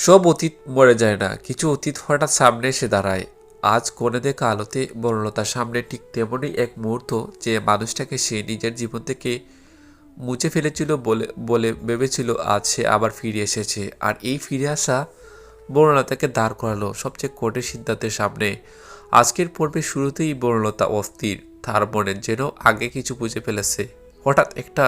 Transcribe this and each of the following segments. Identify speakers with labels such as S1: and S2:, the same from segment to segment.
S1: সব অতীত মরে যায় না, কিছু অতীত হঠাৎ সামনে এসে দাঁড়ায়। আজ কোণে দেখা আলোতে বনলতার সামনে ঠিক তেমনই এক মুহূর্ত, যে মানুষটাকে সে নিজের জীবন থেকে মুছে ফেলেছিল বলে বলে ভেবেছিল, আজ সে আবার ফিরে এসেছে। আর এই ফিরে আসা বনলতাকে দাঁড় করালো সবচেয়ে কঠিন সিদ্ধান্তের সামনে। আজকের পর্বের শুরুতেই বনলতা অস্থির, তার মনে যেন আগে কিছু বুঝে ফেলেছে। হঠাৎ একটা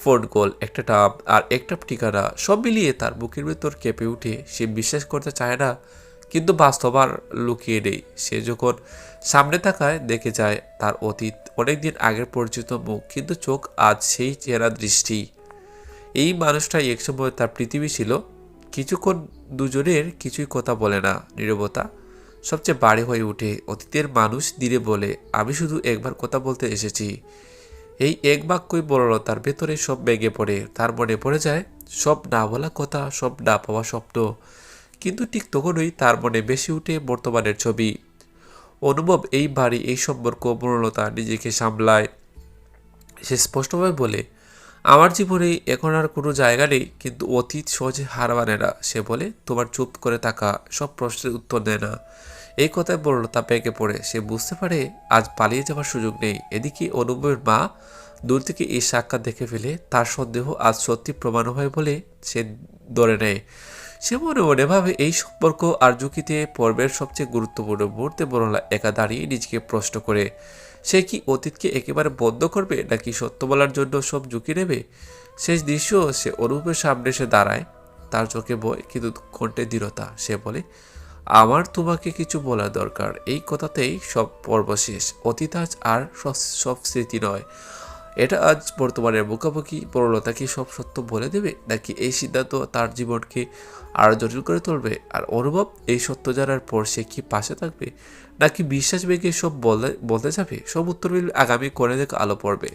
S1: ফোন কল, একটা নাম আর একটা ঠিকানা, সব মিলিয়ে তার বুকের ভেতর কেঁপে উঠে। সে বিশ্বাস করতে চায় না, কিন্তু বাস্তব আর লুকিয়ে নেই। সে যখন সামনে তাকায়, দেখে যায় তার অতীত, অনেকদিন আগের পরিচিত মুখ, কিন্তু চোখ আজ সেই চেহারা দৃষ্টি। এই মানুষটাই একসময় তার পৃথিবী ছিল। কিছুক্ষণ দুজনের কিছুই কথা বলে না, নীরবতা সবচেয়ে বাড়ি হয়ে ওঠে। অতীতের মানুষ ধীরে বলে, আমি শুধু একবার কথা বলতে এসেছি। এই এক বাক্যই বলল, তার ভেতরে সব ভেঙে পড়ে। তার মনে পড়ে যায় সব না বলা কথা, সব না পাওয়া স্বপ্ন। কিন্তু ঠিক তখনই তার মনে বেশি উঠে বর্তমানের ছবি, অনুভব, এই বাড়ি, এই সম্পর্ক। বনলতা নিজেকে সামলায়। সে স্পষ্টভাবে বলে, আমার জীবনে এখন আর কোনো জায়গা নেই, কিন্তু অতীত সহজে হার মানে না। সে বলে, তোমার চুপ করে থাকা, সব প্রশ্নের উত্তর দেয় না। এই কথায় বনলতা পেকে পড়ে। সে বুঝতে পারে আজ পালিয়ে যাওয়ার সুযোগ নেই। এদিকে অনুভবের মা দূর থেকে এই সাক্ষাৎ দেখে ফেলে। তার সন্দেহ আজ সত্যি প্রমাণ হয় বলে সে ধরে নেয়। সে মনে মনে ভাবে, এই সম্পর্ক আর ঝুঁকিতে পর্বের সবচেয়ে গুরুত্বপূর্ণ মুহূর্তে বনলতা একা দাঁড়িয়ে নিজেকে প্রশ্ন করে, সে কি অতীতকে একেবারে বন্ধ করবে, নাকি সত্য বলার জন্য সব ঝুঁকি নেবে? শেষ দৃশ্য, সে অনুপের সামনে এসে দাঁড়ায়। তার চোখে ভয়, কিন্তু কণ্ঠে দৃঢ়তা। সে বলে, আমার তোমাকে কিছু বলার দরকার। এই কথাতেই সব পর্ব শেষ। অতীত আজ আর সব স্মৃতি নয়, এটা আজ বর্তমানের মুখোমুখি। বনলতা কি সব সত্য বলে দেবে, নাকি এই সিদ্ধান্ত তার জীবনকে আরো জটিল করে তুলবে? আর অনুভব, এই সত্য জানার পর সে কি পাশে থাকবে, নাকি বিশ্বাস ভেঙে সব বলতে যাবে? সব উত্তর মিলবে আগামী কোণে দেখা আলো পড়বে।